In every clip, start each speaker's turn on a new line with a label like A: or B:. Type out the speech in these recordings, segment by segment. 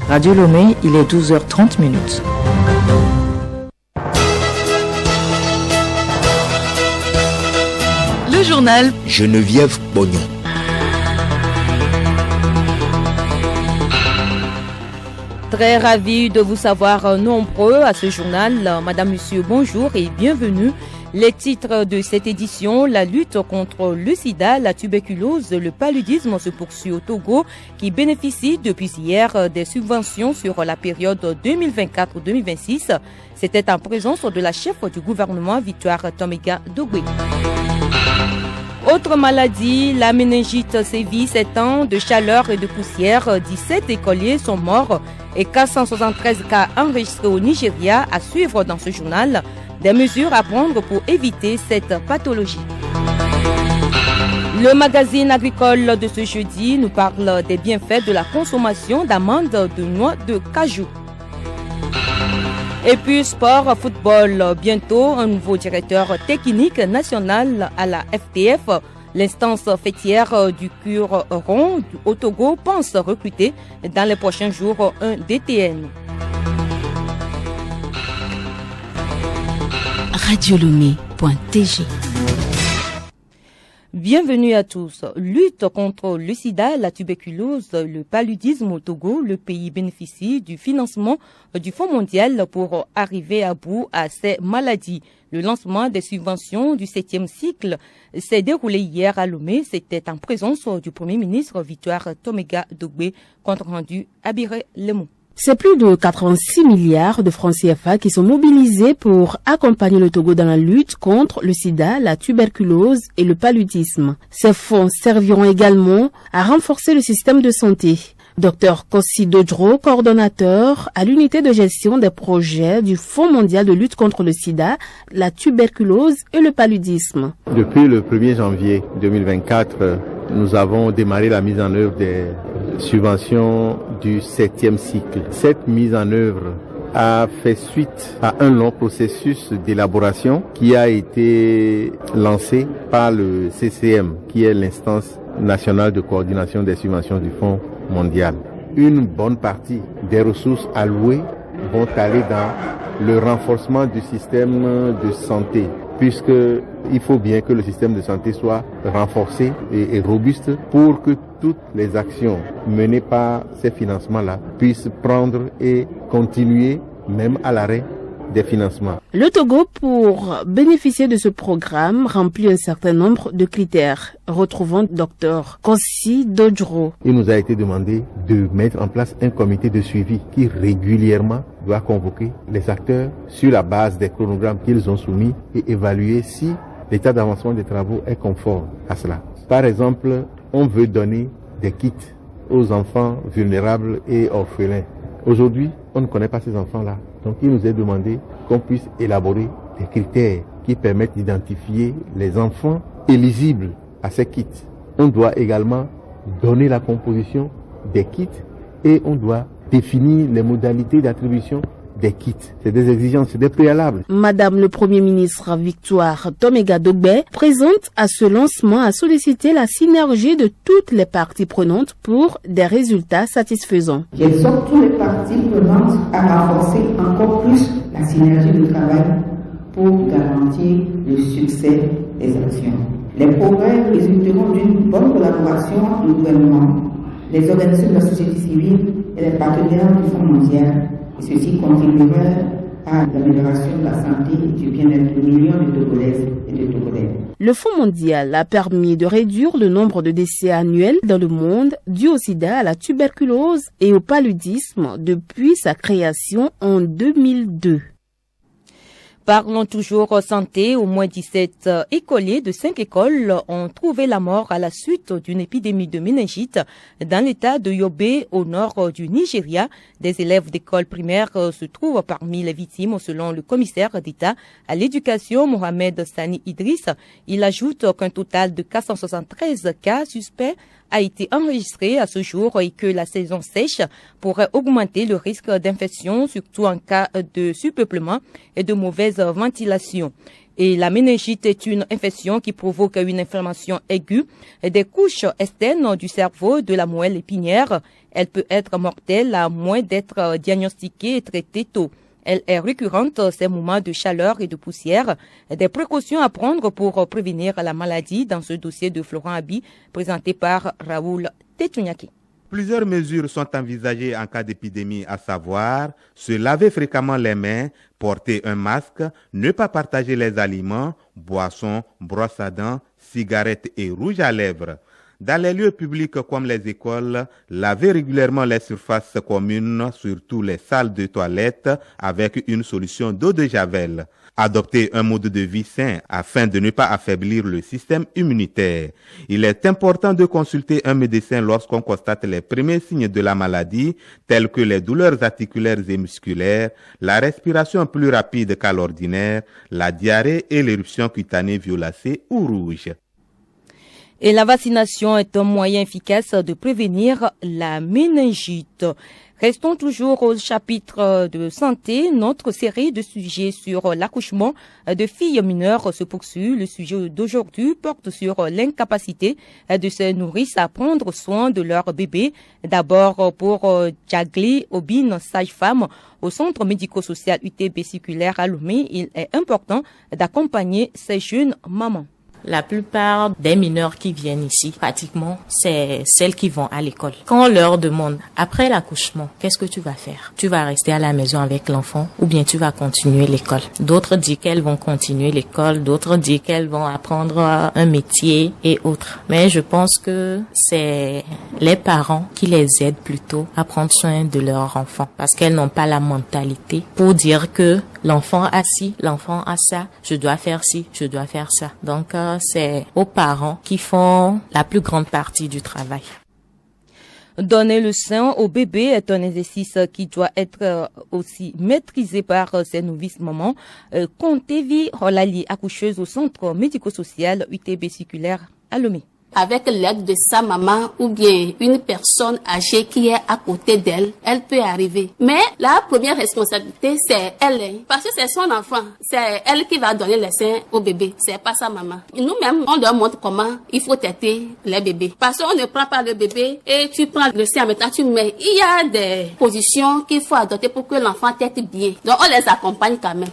A: Radio Lomé, il est 12h30 minutes.
B: Le journal
C: Geneviève Bognon.
B: Très ravi de vous savoir nombreux à ce journal. Madame, Monsieur, bonjour et bienvenue. Les titres de cette édition: la lutte contre le sida, la tuberculose, le paludisme se poursuit au Togo, qui bénéficie depuis hier des subventions sur la période 2024-2026. C'était en présence de la chef du gouvernement, Victoire Toméga Dogbe. Autre maladie, la méningite sévit. 7 ans de chaleur et de poussière. 17 écoliers sont morts et 473 cas enregistrés au Nigeria. À suivre dans ce journal, des mesures à prendre pour éviter cette pathologie. Le magazine agricole de ce jeudi nous parle des bienfaits de la consommation d'amandes de noix de cajou. Et puis sport, football, bientôt un nouveau directeur technique national à la FTF. L'instance fêtière du cure rond au Togo pense recruter dans les prochains jours un DTN.
D: Radiolomé.tg.
B: Bienvenue à tous. Lutte contre le sida, la tuberculose, le paludisme au Togo. Le pays bénéficie du financement du Fonds mondial pour arriver à bout à ces maladies. Le lancement des subventions du 7e cycle s'est déroulé hier à Lomé. C'était en présence du Premier ministre Victoire Toméga Dogbe. Compte rendu Abiré Lemon.
D: C'est plus de 86 milliards de francs CFA qui sont mobilisés pour accompagner le Togo dans la lutte contre le sida, la tuberculose et le paludisme. Ces fonds serviront également à renforcer le système de santé. Dr Kossi Dodro, coordonnateur à l'unité de gestion des projets du Fonds mondial de lutte contre le sida, la tuberculose et le paludisme.
E: Depuis le 1er janvier 2024, nous avons démarré la mise en œuvre des subventions du 7e cycle. Cette mise en œuvre a fait suite à un long processus d'élaboration qui a été lancé par le CCM, qui est l'instance nationale de coordination des subventions du Fonds mondial. Une bonne partie des ressources allouées vont aller dans le renforcement du système de santé, puisque il faut bien que le système de santé soit renforcé et robuste pour que toutes les actions menées par ces financements-là puissent prendre et continuer même à l'arrêt des financements.
D: Le Togo, pour bénéficier de ce programme, remplit un certain nombre de critères. Retrouvons Dr Kossi Dodro.
E: Il nous a été demandé de mettre en place un comité de suivi qui régulièrement doit convoquer les acteurs sur la base des chronogrammes qu'ils ont soumis et évaluer si l'état d'avancement des travaux est conforme à cela. Par exemple, on veut donner des kits aux enfants vulnérables et orphelins. Aujourd'hui, on ne connaît pas ces enfants-là. Donc, il nous est demandé qu'on puisse élaborer des critères qui permettent d'identifier les enfants éligibles à ces kits. On doit également donner la composition des kits et on doit définir les modalités d'attribution des kits. C'est des exigences, c'est des préalables.
D: Madame le Premier ministre Victoire Toméga Dogbe, présente à ce lancement, a sollicité la synergie de toutes les parties prenantes pour des résultats satisfaisants.
F: J'exhorte toutes les parties prenantes à renforcer encore plus la synergie de travail pour garantir le succès des actions. Les progrès résulteront d'une bonne collaboration entre le gouvernement, les organismes de la société civile et les partenaires du Fonds mondial. Et ceci contribuera à l'amélioration de la santé et du bien-être de millions de Togolaises et de Togolais.
D: Le Fonds mondial a permis de réduire le nombre de décès annuels dans le monde dus au sida, à la tuberculose et au paludisme depuis sa création en 2002.
B: Parlons toujours santé. Au moins 17 écoliers de 5 écoles ont trouvé la mort à la suite d'une épidémie de méningite dans l'état de Yobe, au nord du Nigeria. Des élèves d'école primaire se trouvent parmi les victimes, selon le commissaire d'État à l'éducation, Mohamed Sani Idriss. Il ajoute qu'un total de 473 cas suspects a été enregistré à ce jour et que la saison sèche pourrait augmenter le risque d'infection, surtout en cas de surpeuplement et de mauvaise ventilation. Et la méningite est une infection qui provoque une inflammation aiguë des couches externes du cerveau de la moelle épinière. Elle peut être mortelle à moins d'être diagnostiquée et traitée tôt. Elle est récurrente ces moments de chaleur et de poussière. Des précautions à prendre pour prévenir la maladie dans ce dossier de Florent Abi présenté par Raoul Tetounyaki.
C: Plusieurs mesures sont envisagées en cas d'épidémie, à savoir se laver fréquemment les mains, porter un masque, ne pas partager les aliments, boissons, brosses à dents, cigarettes et rouge à lèvres. Dans les lieux publics comme les écoles, laver régulièrement les surfaces communes, surtout les salles de toilette, avec une solution d'eau de javel. Adopter un mode de vie sain afin de ne pas affaiblir le système immunitaire. Il est important de consulter un médecin lorsqu'on constate les premiers signes de la maladie, tels que les douleurs articulaires et musculaires, la respiration plus rapide qu'à l'ordinaire, la diarrhée et l'éruption cutanée violacée ou rouge.
B: Et la vaccination est un moyen efficace de prévenir la méningite. Restons toujours au chapitre de santé. Notre série de sujets sur l'accouchement de filles mineures se poursuit. Le sujet d'aujourd'hui porte sur l'incapacité de ces nourrices à prendre soin de leur bébé. D'abord pour Jagli Obine, sage-femme au centre médico-social UTB Circulaire à Lomé, il est important d'accompagner ces jeunes mamans.
G: La plupart des mineurs qui viennent ici, pratiquement, c'est celles qui vont à l'école. Quand on leur demande, après l'accouchement, qu'est-ce que tu vas faire? Tu vas rester à la maison avec l'enfant ou bien tu vas continuer l'école? D'autres disent qu'elles vont continuer l'école, d'autres disent qu'elles vont apprendre un métier et autres. Mais je pense que c'est les parents qui les aident plutôt à prendre soin de leur enfant parce qu'elles n'ont pas la mentalité pour dire que l'enfant a ci, l'enfant a ça, je dois faire ci, je dois faire ça. Donc, c'est aux parents qui font la plus grande partie du travail.
B: Donner le sein au bébé est un exercice qui doit être aussi maîtrisé par ces novices mamans. Kontevi Rolali, accoucheuse au centre médico-social UTB Circulaire à Lomé.
H: Avec l'aide de sa maman ou bien une personne âgée qui est à côté d'elle, elle peut arriver. Mais la première responsabilité, c'est elle. Parce que c'est son enfant. C'est elle qui va donner le sein au bébé. C'est pas sa maman. Nous-mêmes, on leur montre comment il faut traiter les bébés. Parce qu'on ne prend pas le bébé et tu prends le sein en même temps, tu mets. Il y a des positions qu'il faut adopter pour que l'enfant traite bien. Donc, on les accompagne quand même.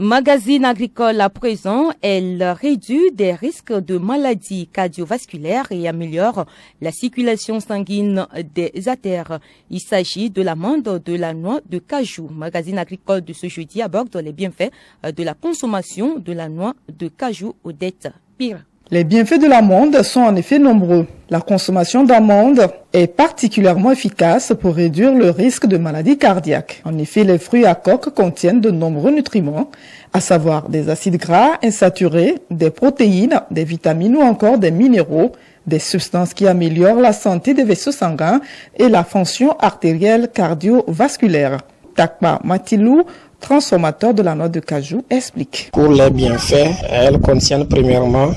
B: Magazine agricole à présent, elle réduit des risques de maladies cardiovasculaires et améliore la circulation sanguine des artères. Il s'agit de l'amande de la noix de cajou. Magazine agricole de ce jeudi aborde les bienfaits de la consommation de la noix de cajou Odette Pire.
I: Les bienfaits de l'amande sont en effet nombreux. La consommation d'amande est particulièrement efficace pour réduire le risque de maladies cardiaques. En effet, les fruits à coque contiennent de nombreux nutriments, à savoir des acides gras insaturés, des protéines, des vitamines ou encore des minéraux, des substances qui améliorent la santé des vaisseaux sanguins et la fonction artérielle cardiovasculaire. Takma Matilou, transformateur de la noix de cajou, explique.
J: Pour les bienfaits, elles contiennent premièrement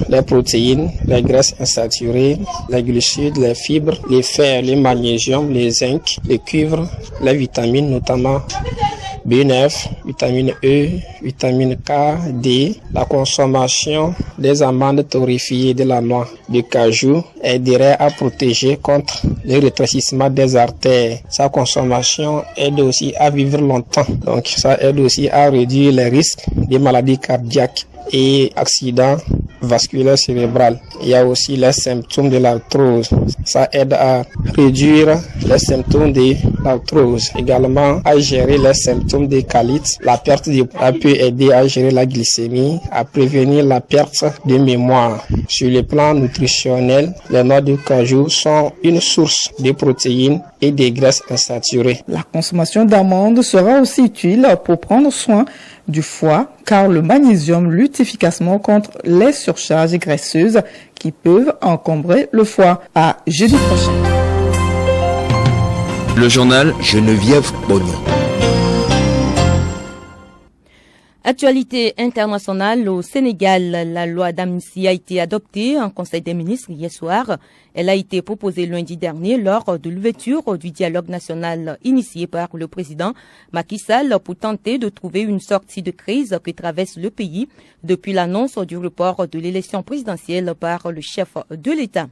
J: les protéines, les graisses insaturées, les glucides, les fibres, les fer, le magnésium, les zinc, le cuivre, les vitamines, notamment B9, vitamine E, vitamine K, D. La consommation des amandes torréfiées de la noix de cajou aiderait à protéger contre le rétrécissement des artères. Sa consommation aide aussi à vivre longtemps. Donc ça aide aussi à réduire les risques des maladies cardiaques et accidents vasculaires cérébraux. Il y a aussi les symptômes de l'arthrose. Ça aide à réduire les symptômes de l'arthrose. Également à gérer les symptômes de calite. La perte de poids peut aider à gérer la glycémie, à prévenir la perte de mémoire. Sur le plan nutritionnel, les noix de cajou sont une source de protéines et de graisses insaturées.
I: La consommation d'amandes sera aussi utile pour prendre soin du foie, car le magnésium lutte efficacement contre les surcharges graisseuses qui peuvent encombrer le foie. À jeudi prochain.
K: Le journal Geneviève Bonny.
B: Actualité internationale au Sénégal, la loi d'amnistie a été adoptée en Conseil des ministres hier soir. Elle a été proposée lundi dernier lors de l'ouverture du dialogue national initié par le président Macky Sall pour tenter de trouver une sortie de crise que traverse le pays depuis l'annonce du report de l'élection présidentielle par le chef de l'État.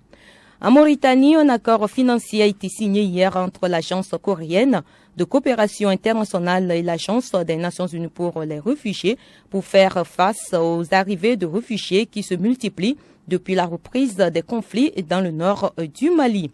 B: En Mauritanie, un accord financier a été signé hier entre l'agence coréenne de coopération internationale et l'agence des Nations Unies pour les réfugiés pour faire face aux arrivées de réfugiés qui se multiplient depuis la reprise des conflits dans le nord du Mali.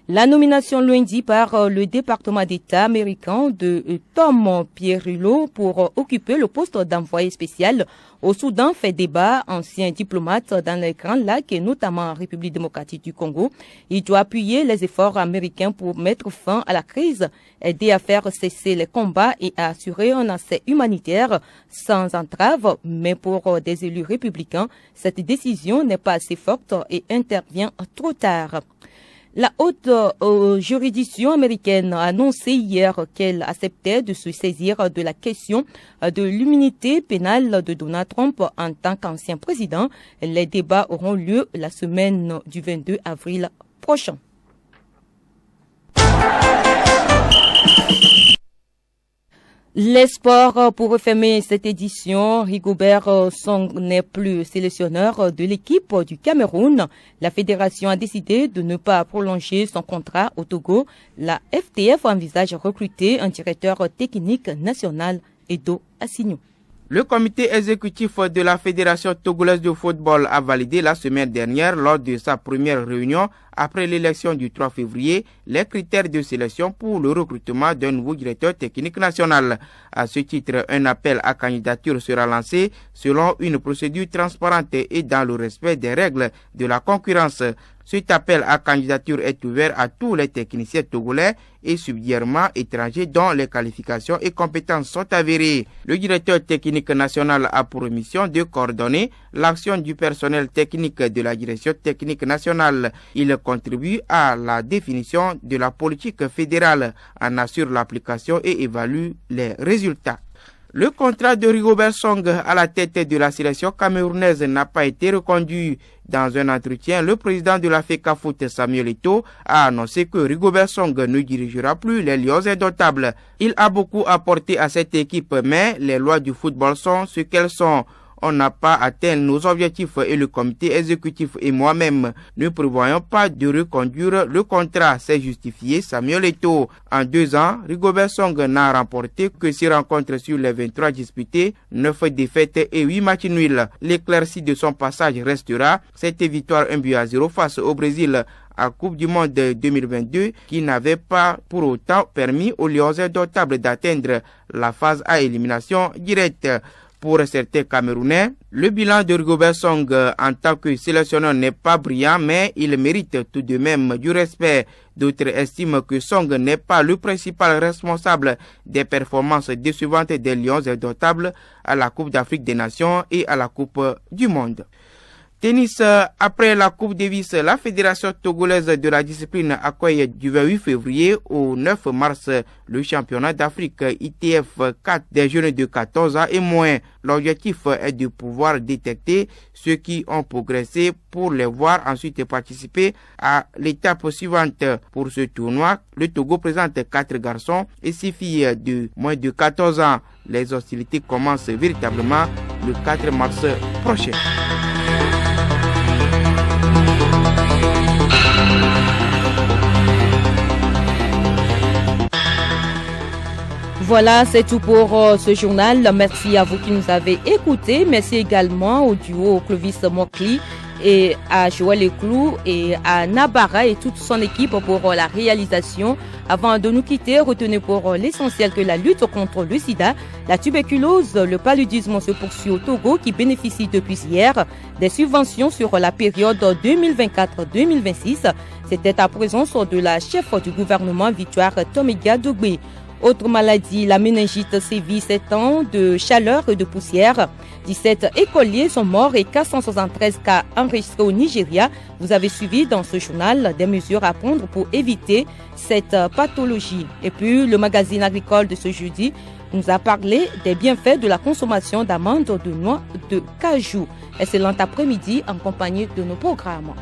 B: La nomination lundi par le département d'État américain de Tom Pierullo pour occuper le poste d'envoyé spécial au Soudan fait débat. Ancien diplomate dans les Grands Lacs et notamment en République démocratique du Congo, il doit appuyer les efforts américains pour mettre fin à la crise, aider à faire cesser les combats et à assurer un accès humanitaire sans entrave. Mais pour des élus républicains, cette décision n'est pas assez forte et intervient trop tard. La haute juridiction américaine a annoncé hier qu'elle acceptait de se saisir de la question de l'immunité pénale de Donald Trump en tant qu'ancien président. Les débats auront lieu la semaine du 22 avril prochain. Les sports, pour refermer cette édition, Rigobert Song n'est plus sélectionneur de l'équipe du Cameroun. La fédération a décidé de ne pas prolonger son contrat au Togo. La FTF envisage recruter un directeur technique national, Edo Assignon.
K: Le comité exécutif de la Fédération togolaise de football a validé la semaine dernière, lors de sa première réunion après l'élection du 3 février, les critères de sélection pour le recrutement d'un nouveau directeur technique national. À ce titre, un appel à candidature sera lancé selon une procédure transparente et dans le respect des règles de la concurrence. Cet appel à candidature est ouvert à tous les techniciens togolais et subsidiairement étrangers dont les qualifications et compétences sont avérées. Le directeur technique national a pour mission de coordonner l'action du personnel technique de la direction technique nationale. Il contribue à la définition de la politique fédérale, en assure l'application et évalue les résultats. Le contrat de Rigobert Song à la tête de la sélection camerounaise n'a pas été reconduit. Dans un entretien, le président de la FECAFOOT, Samuel Eto'o, a annoncé que Rigobert Song ne dirigera plus les Lions indomptables. Il a beaucoup apporté à cette équipe, mais les lois du football sont ce qu'elles sont. On n'a pas atteint nos objectifs et le comité exécutif et moi-même ne prévoyons pas de reconduire le contrat, s'est justifié Samuel Eto'o. En 2 ans, Rigobert Song n'a remporté que 6 rencontres sur les 23 disputées, 9 défaites et 8 matchs nuls. L'éclaircie de son passage restera cette victoire 1-0 face au Brésil à Coupe du Monde 2022 qui n'avait pas pour autant permis aux Lions indomptables d'atteindre la phase à élimination directe. Pour certains Camerounais, le bilan de Rigobert Song en tant que sélectionneur n'est pas brillant, mais il mérite tout de même du respect. D'autres estiment que Song n'est pas le principal responsable des performances décevantes des Lions indomptables à la Coupe d'Afrique des Nations et à la Coupe du Monde. Tennis, après la Coupe Davis, la Fédération togolaise de la discipline accueille du 28 février au 9 mars le championnat d'Afrique ITF 4 des jeunes de 14 ans et moins. L'objectif est de pouvoir détecter ceux qui ont progressé pour les voir ensuite participer à l'étape suivante. Pour ce tournoi, le Togo présente 4 garçons et 6 filles de moins de 14 ans. Les hostilités commencent véritablement le 4 mars prochain.
B: Voilà, c'est tout pour ce journal. Merci à vous qui nous avez écoutés. Merci également au duo Clovis Mokli et à Joël Eclou et à Nabara et toute son équipe pour la réalisation. Avant de nous quitter, retenez pour l'essentiel que la lutte contre le sida, la tuberculose, le paludisme se poursuit au Togo qui bénéficie depuis hier des subventions sur la période 2024-2026. C'était à présence de la chef du gouvernement Victoire Tomiga Dogbé. Autre maladie, la méningite sévit 7 ans de chaleur et de poussière. 17 écoliers sont morts et 473 cas enregistrés au Nigeria. Vous avez suivi dans ce journal des mesures à prendre pour éviter cette pathologie. Et puis, le magazine agricole de ce jeudi nous a parlé des bienfaits de la consommation d'amandes de noix de cajou. Excellent après-midi en compagnie de nos programmes.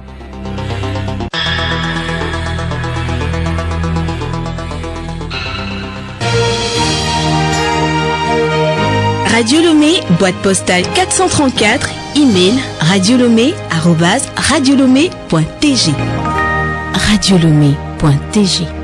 L: Radio Lomé, boîte postale 434, email radiolomé@radiolomé.tg. radiolomé.tg